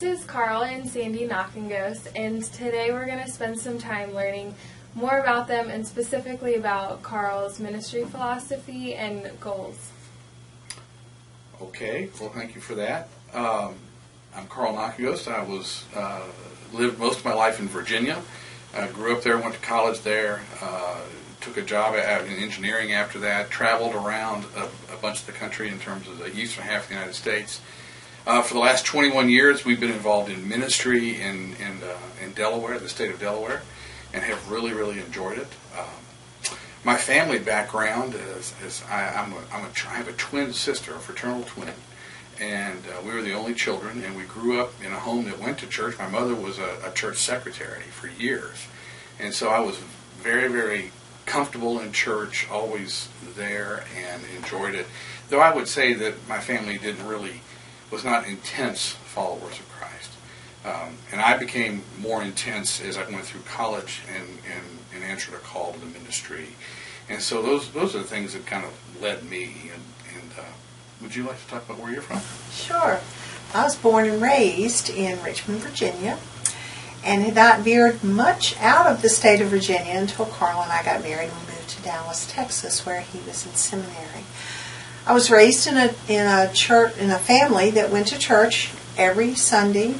This is Karl and Sandy Nockengost, and today we're going to spend some time learning more about them and specifically about Karl's ministry philosophy and goals. Okay, well, thank you for that. I'm Karl Nockengost. I lived most of my life in Virginia. I grew up there, went to college there, took a job in engineering after that, traveled around a bunch of the country in terms of the eastern half of the United States. For the last 21 years, we've been involved in ministry in Delaware, the state of Delaware, and have really enjoyed it. My family background is I have a twin sister, a fraternal twin, and we were the only children, and we grew up in a home that went to church. My mother was a church secretary for years, and so I was very comfortable in church, always there, and enjoyed it. Though I would say that my family was not intense followers of Christ. And I became more intense as I went through college and answered a call to the ministry. And so those are the things that kind of led me. And would you like to talk about where you're from? Sure. I was born and raised in Richmond, Virginia, and had not veered much out of the state of Virginia until Karl and I got married and we moved to Dallas, Texas, where he was in seminary. I was raised in a church, in a family that went to church every Sunday,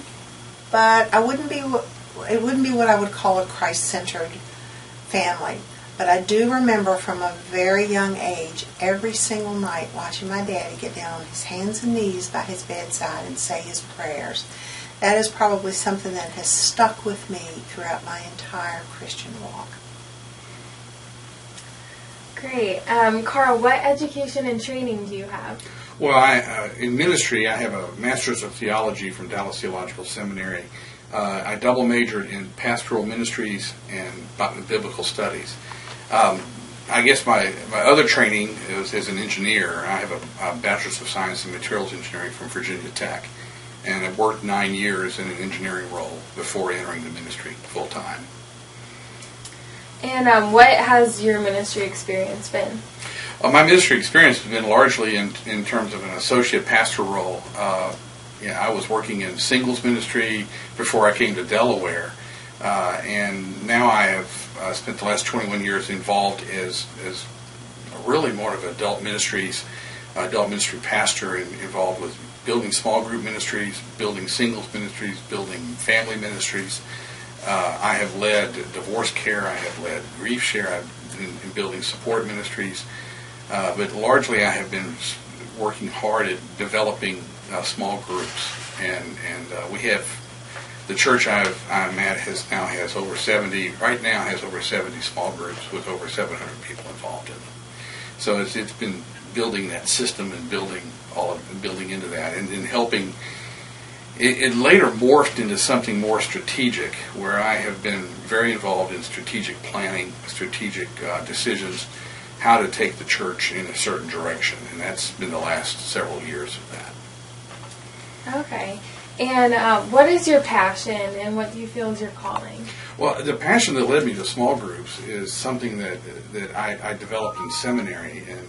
but it wouldn't be what I would call a Christ-centered family. But I do remember from a very young age, every single night, watching my daddy get down on his hands and knees by his bedside and say his prayers. That is probably something that has stuck with me throughout my entire Christian walk. Great. Karl, what education and training do you have? Well, in ministry, I have a Master's of Theology from Dallas Theological Seminary. I double majored in pastoral ministries and biblical studies. I guess my other training is as an engineer. I have a Bachelor's of Science in Materials Engineering from Virginia Tech, and I've worked 9 years in an engineering role before entering the ministry full time. And what has your ministry experience been? My ministry experience has been largely in terms of an associate pastor role. I was working in singles ministry before I came to Delaware, and now I have spent the last 21 years involved as really more of adult ministry pastor, and involved with building small group ministries, building singles ministries, building family ministries. I have led divorce care, I have led grief share, I've been in building support ministries, but largely I have been working hard at developing small groups, and we have, the church I'm at has over 70, right now has over 70 small groups with over 700 people involved in them. So it's been building that system and building into that, and helping. It later morphed into something more strategic, where I have been very involved in strategic planning, strategic decisions, how to take the church in a certain direction, and that's been the last several years of that. Okay. And what is your passion, and what do you feel is your calling? Well, the passion that led me to small groups is something that I developed in seminary, and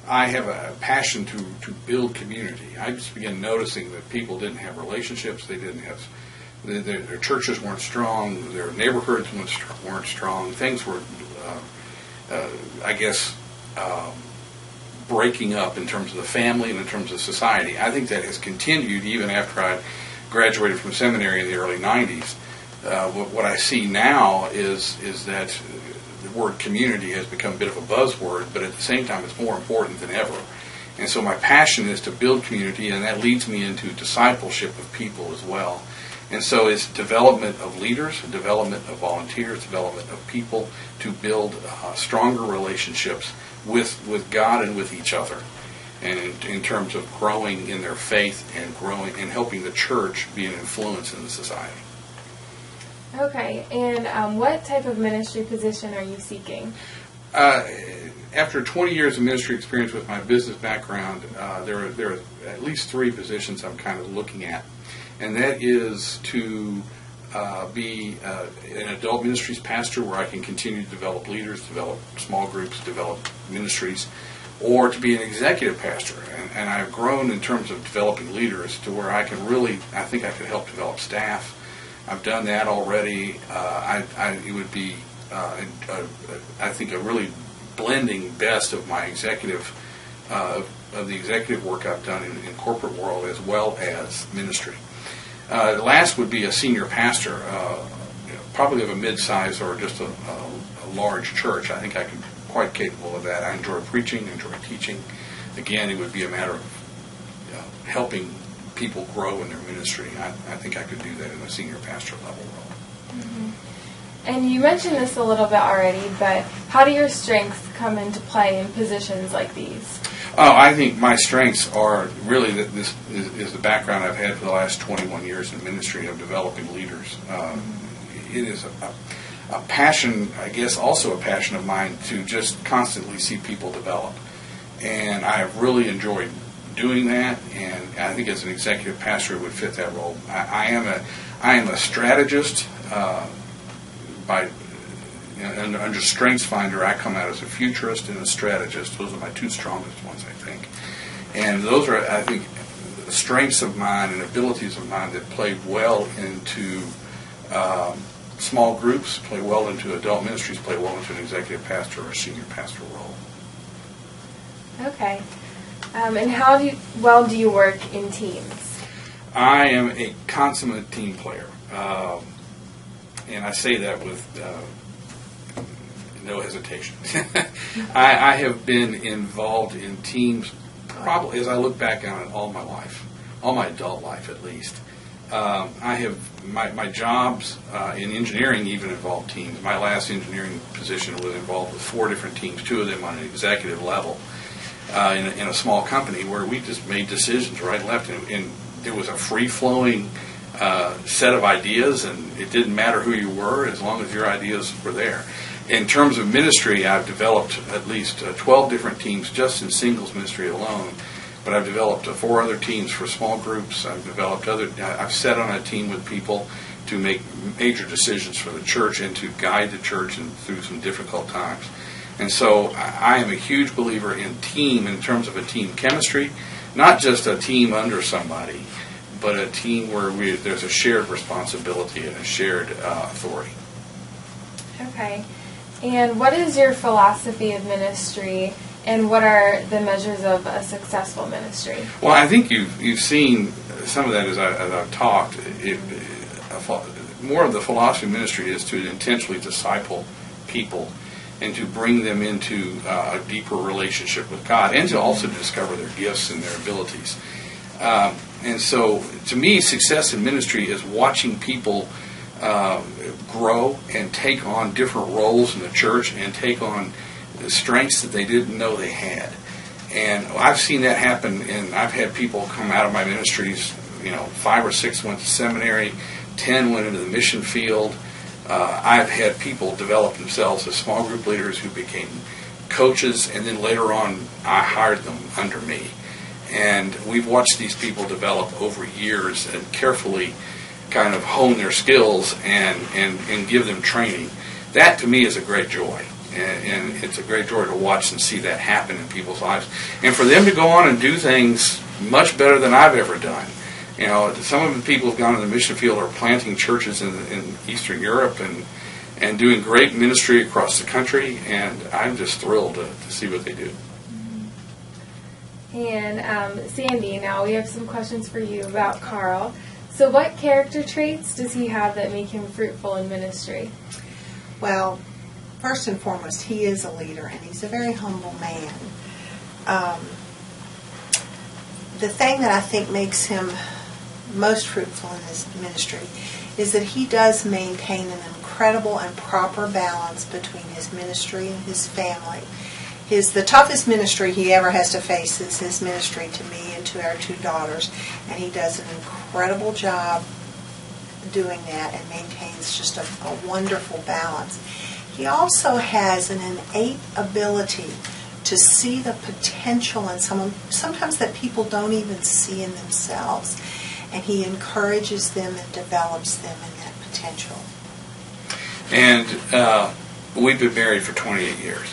I have a passion to build community. I just began noticing that people didn't have relationships. They didn't have their churches weren't strong. Their neighborhoods weren't strong. Things were, breaking up in terms of the family and in terms of society. I think that has continued even after I graduated from seminary in the early 90s. What I see now is that the word community has become a bit of a buzzword, but at the same time it's more important than ever. And so my passion is to build community, and that leads me into discipleship of people as well. And so it's development of leaders, development of volunteers, development of people to build stronger relationships with God and with each other, and in terms of growing in their faith and growing and helping the church be an influence in the society. Okay, and what type of ministry position are you seeking? After 20 years of ministry experience with my business background, there are at least 3 positions I'm kind of looking at, and that is to be an adult ministries pastor, where I can continue to develop leaders, develop small groups, develop ministries, or to be an executive pastor. And I've grown in terms of developing leaders to where I think I could help develop staff. I've done that already. It would be, I think, a really blending best of my executive, of the executive work I've done in corporate world as well as ministry. The last would be a senior pastor, probably of a mid-size or just a large church. I think I could be quite capable of that. I enjoy preaching, enjoy teaching. Again, it would be a matter of helping people grow in their ministry. I think I could do that in a senior pastor level role. Mm-hmm. And you mentioned this a little bit already, but how do your strengths come into play in positions like these? Oh, I think my strengths are really that this is the background I've had for the last 21 years in ministry of developing leaders. It is a passion, I guess, also a passion of mine to just constantly see people develop. And I have really enjoyed doing that, and I think as an executive pastor it would fit that role. I am a strategist and under Strengths Finder, I come out as a futurist and a strategist. Those are my two strongest ones, I think. And those are, I think, strengths of mine and abilities of mine that play well into small groups, play well into adult ministries, play well into an executive pastor or a senior pastor role. Okay. And how well do you work in teams? I am a consummate team player. And I say that with no hesitation. I have been involved in teams probably, as I look back on it, all my life, all my adult life at least. I have my jobs in engineering even involved teams. My last engineering position was involved with 4 different teams, 2 of them on an executive level in a small company where we just made decisions right and left, and there was a free-flowing set of ideas, and it didn't matter who you were as long as your ideas were there. In terms of ministry, I've developed at least 12 different teams just in singles ministry alone, but I've developed 4 other teams for small groups. I've sat on a team with people to make major decisions for the church and to guide the church through some difficult times. And so I am a huge believer in team in terms of a team chemistry, not just a team under somebody, but a team where there's a shared responsibility and a shared authority. Okay. And what is your philosophy of ministry, and what are the measures of a successful ministry? Well, I think you've seen some of that as I've talked. More of the philosophy of ministry is to intentionally disciple people and to bring them into a deeper relationship with God, and to also discover their gifts and their abilities. And so, to me, success in ministry is watching people grow and take on different roles in the church and take on the strengths that they didn't know they had. And I've seen that happen, and I've had people come out of my ministries, 5 or 6 went to seminary, 10 went into the mission field. I've had people develop themselves as small group leaders who became coaches, and then later on I hired them under me. And we've watched these people develop over years and carefully kind of hone their skills and give them training. That to me is a great joy. And it's a great joy to watch and see that happen in people's lives. And for them to go on and do things much better than I've ever done. Some of the people who've gone to the mission field are planting churches in Eastern Europe and doing great ministry across the country, and I'm just thrilled to see what they do. And Sandy, now we have some questions for you about Karl. So what character traits does he have that make him fruitful in ministry? Well, first and foremost, he is a leader, and he's a very humble man. The thing that I think makes him most fruitful in his ministry is that he does maintain an incredible and proper balance between his ministry and his family. The toughest ministry he ever has to face is his ministry to me and to our 2 daughters, and he does an incredible job doing that and maintains just a wonderful balance. He also has an innate ability to see the potential in someone, sometimes that people don't even see in themselves, and he encourages them and develops them in that potential. And we've been married for 28 years.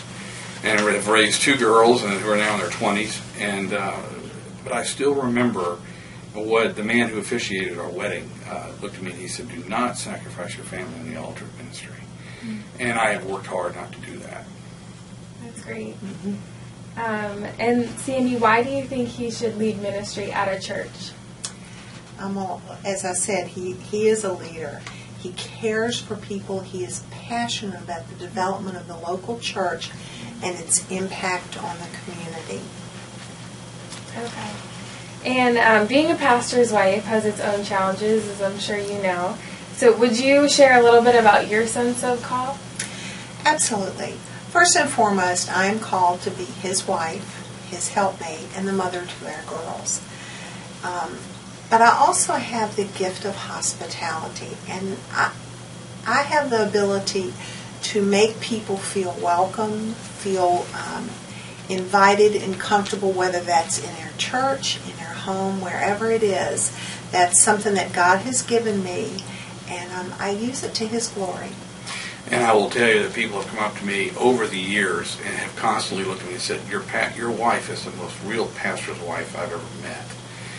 and have raised 2 girls and who are now in their 20s. And but I still remember what the man who officiated our wedding looked at me and he said, "Do not sacrifice your family on the altar of ministry." Mm-hmm. And I have worked hard not to do that. That's great. Mm-hmm. And Sandy, why do you think he should lead ministry at a church? As I said, he is a leader. He cares for people. He is passionate about the development of the local church and its impact on the community. Okay. And being a pastor's wife has its own challenges, as I'm sure you know. So would you share a little bit about your sense of call? Absolutely. First and foremost, I am called to be his wife, his helpmate, and the mother to our girls. But I also have the gift of hospitality, and I have the ability to make people feel welcome, feel invited and comfortable, whether that's in our church, in our home, wherever it is. That's something that God has given me, and I use it to His glory. And I will tell you that people have come up to me over the years and have constantly looked at me and said, your wife is the most real pastor's wife I've ever met.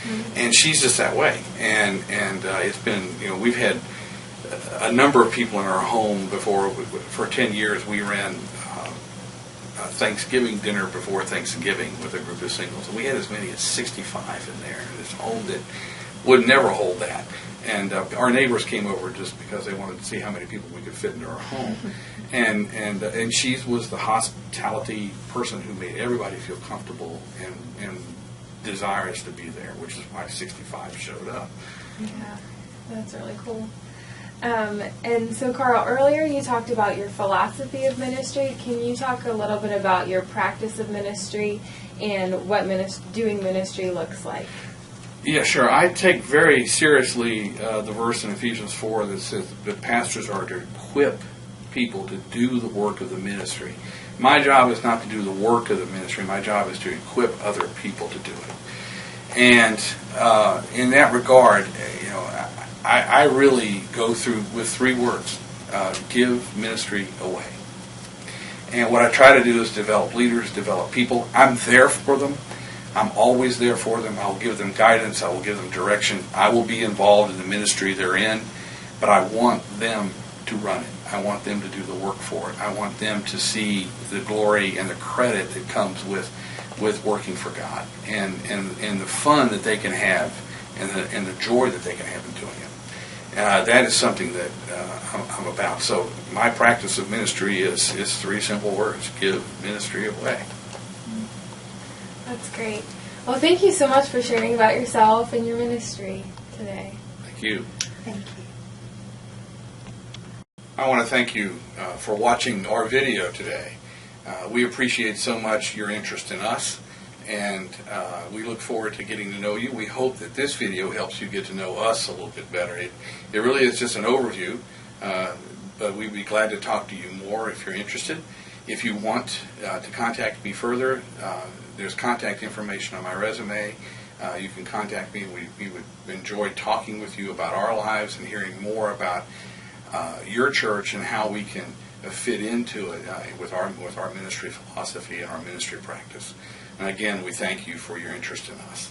Mm-hmm. And she's just that way. And it's been, we've had a number of people in our home before. For 10 years, we ran Thanksgiving dinner before Thanksgiving with a group of singles. And we had as many as 65 in there. This home that would never hold that. And our neighbors came over just because they wanted to see how many people we could fit into our home. And she was the hospitality person who made everybody feel comfortable and desirous to be there, which is why 65 showed up. Yeah, that's really cool. And so, Karl, earlier you talked about your philosophy of ministry. Can you talk a little bit about your practice of ministry and what doing ministry looks like? Yeah, sure. I take very seriously the verse in Ephesians 4 that says that pastors are to equip people to do the work of the ministry. My job is not to do the work of the ministry. My job is to equip other people to do it. And in that regard, I really go through with 3 words: give ministry away. And what I try to do is develop leaders, develop people. I'm there for them. I'm always there for them. I'll give them guidance. I will give them direction. I will be involved in the ministry they're in, but I want them to run it. I want them to do the work for it. I want them to see the glory and the credit that comes with working for God, and the fun that they can have, and the joy that they can have in doing it. That is something that I'm about. So my practice of ministry is 3 simple words: give ministry away. That's great. Well, thank you so much for sharing about yourself and your ministry today. Thank you. Thank you. I want to thank you for watching our video today. We appreciate so much your interest in us, and we look forward to getting to know you. We hope that this video helps you get to know us a little bit better. It really is just an overview, but we'd be glad to talk to you more if you're interested. If you want to contact me further, there's contact information on my resume. You can contact me. We would enjoy talking with you about our lives and hearing more about your church and how we can fit into it with our ministry philosophy and our ministry practice. And again, we thank you for your interest in us.